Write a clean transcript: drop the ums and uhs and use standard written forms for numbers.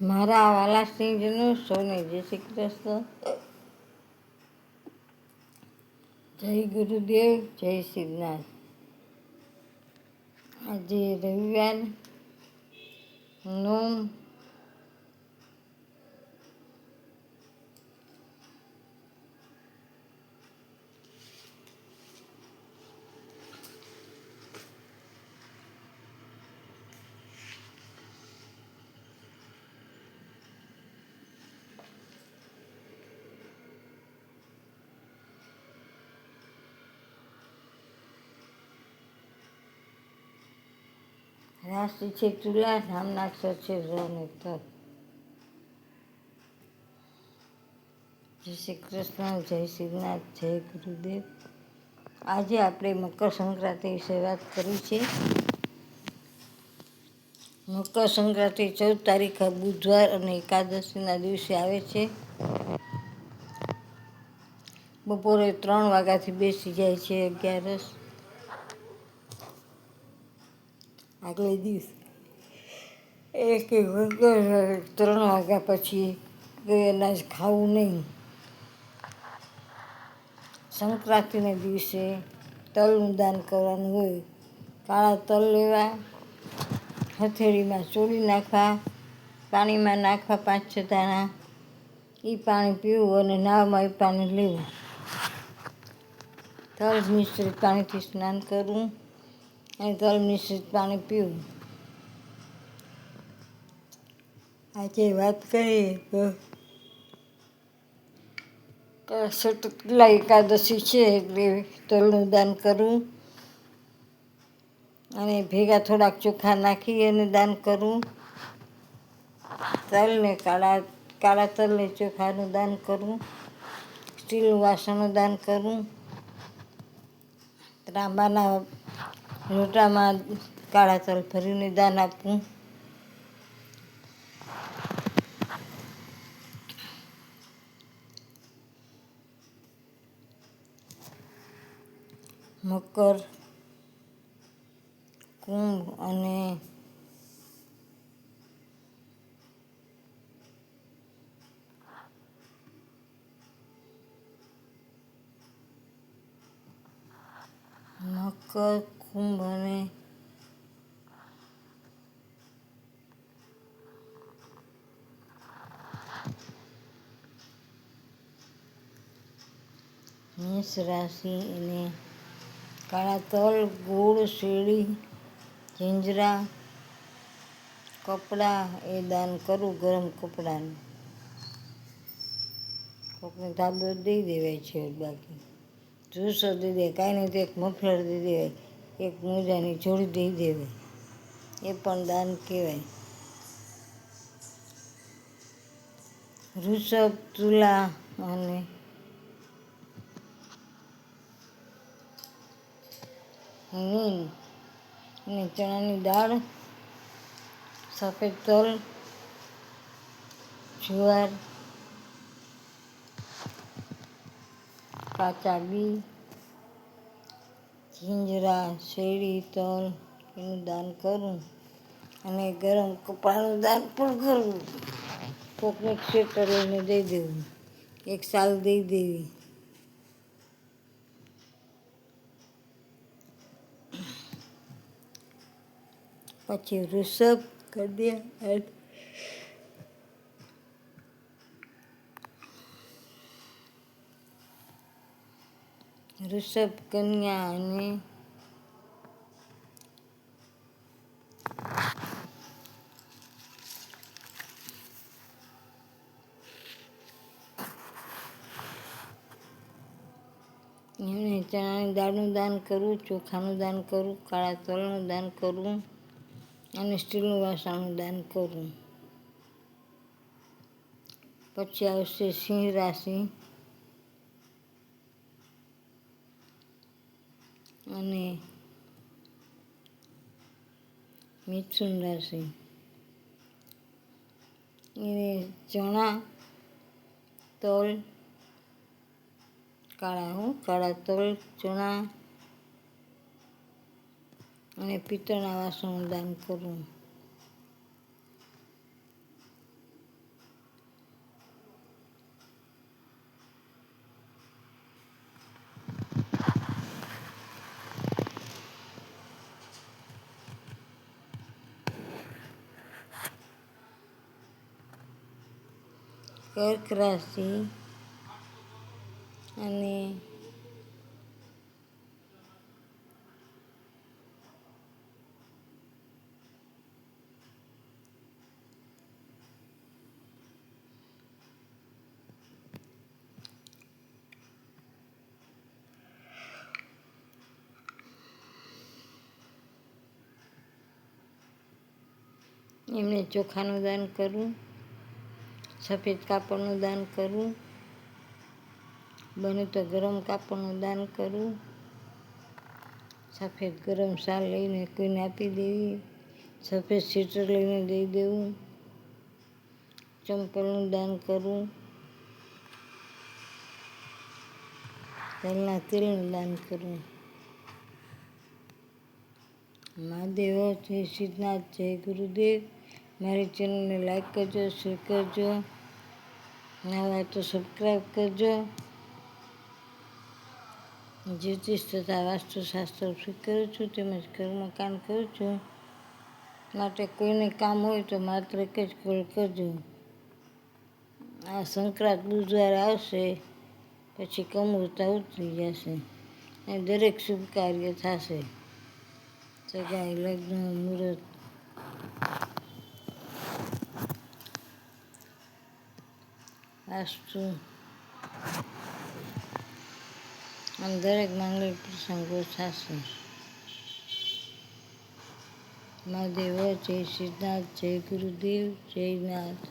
મારા વાલા સિંહજનો સૌને જય શ્રી કૃષ્ણ. જય ગુરુદેવ, જય સિદ્ધનાથ. આજે રવિવાર 9 રાશિ છે તુલા, નામના અક્ષર છે ર અને ત. જય શ્રી કૃષ્ણ, જય સિદ્ધનાથ, જય ગુરુદેવ. આજે આપણે મકર સંક્રાંતિ વિશે વાત કરી છે. મકર સંક્રાંતિ 14 તારીખે બુધવાર અને એકાદશીના દિવસે આવે છે. બપોરે 3 વાગ્યાથી બેસી જાય છે અગિયારસ. આગલે દિવસ કે મકર 3 વાગ્યા પછી કોઈ અનાજ ખાવું નહીં. સંક્રાંતિના દિવસે તલનું દાન કરવાનું હોય. કાળા તલ લેવા, હથેળીમાં ચોળી નાખવા, પાણીમાં નાખવા 5-6 દાણા. એ પાણી પીવું અને નાવામાં એ પાણી લેવું. તલ મિશ્રિત પાણીથી સ્નાન કરવું અને તલ મિશ્રિત પાણી પીવું. આજે વાત કરીએ તો તુલા એકાદશી છે એટલે તલનું દાન કરવું અને ભેગા થોડાક ચોખા નાખી અને દાન કરવું. તલને કાળા તલને ચોખાનું દાન કરવું. સ્ટીલનું વાસણનું દાન કરવું. તાંબાના લોટામાં કાળા તલ ભરીને દાન આપવું. મકર, કુંભ અને મકર, કુંભ અને મેષ રાશિ એને કાળા તલ, ગોળ, શેરડી, જીંજરા, કપડાં એ દાન કરવું. ગરમ કપડાનું કોકને ધાબો દઈ દેવાય છે. બાકી જુસો દઈ દે, કાંઈ નહીં તો એક મફલર દઈ દેવાય, એક મોજાની જોડી દઈ દેવાય, એ પણ દાન કહેવાય. વૃષભ, તુલા અને મીન અને ચણાની દાળ, સફેદ તલ, જુવાર, કાચા બી, જીંજરા, શેરડી, તલ એનું દાન કરવું અને ગરમ કપડાનું દાન પણ કરવું. કોકને સ્વેટર લઈને દઈ દેવું, એક શાલ દઈ દેવી. પછી વૃષભ, કન્યા અને એમણે ચણાની દાળનું દાન કરવું, ચોખાનું દાન કરવું, કાળા તલનું દાન કરવું અને સ્ટીલનું વાસણનું દાન કરવું. પછી આવશે સિંહ રાશિ અને મિથુન રાશિ. એને ચણા, તલ, કાળા તલ, ચણા અને પિત્તળના વાસણનું દાન કરવું. કર્ક રાશિ અને એમને ચોખાનું દાન કરવું, સફેદ કાપડનું દાન કરવું, બને તો ગરમ કાપડનું દાન કરવું, સફેદ ગરમ શાલ લઈને કોઈને આપી દેવી, સફેદ સ્વેટર લઈને દઈ દેવું, ચંપલનું દાન કરવું, તલના તેલનું દાન કરવું. મહાદેવ, જય સિદ્ધનાથ, જય ગુરુદેવ. મારી ચેનલને લાઈક કરજો, શેર કરજો, નવા તો સબસ્ક્રાઈબ કરજો. જ્યોતિષ તથા વાસ્તુશાસ્ત્ર કરું છું, તેમજ કર્મકાંડ કરું છું. માટે કોઈને કામ હોય તો માત્ર એક જ કોલ કરજો. આ સંક્રાંત બુધવારે આવશે, પછી કમુરતા ઉતરી જશે અને દરેક શુભ કાર્ય થશે. સગાઈ, લગ્ન, મુહૂર્ત, વાસ્તુ આમ દરેક માંગલિક પ્રસંગો થશે. મહાદેવ, જય સિદ્ધનાથ, જય ગુરુદેવ, જય નાથ.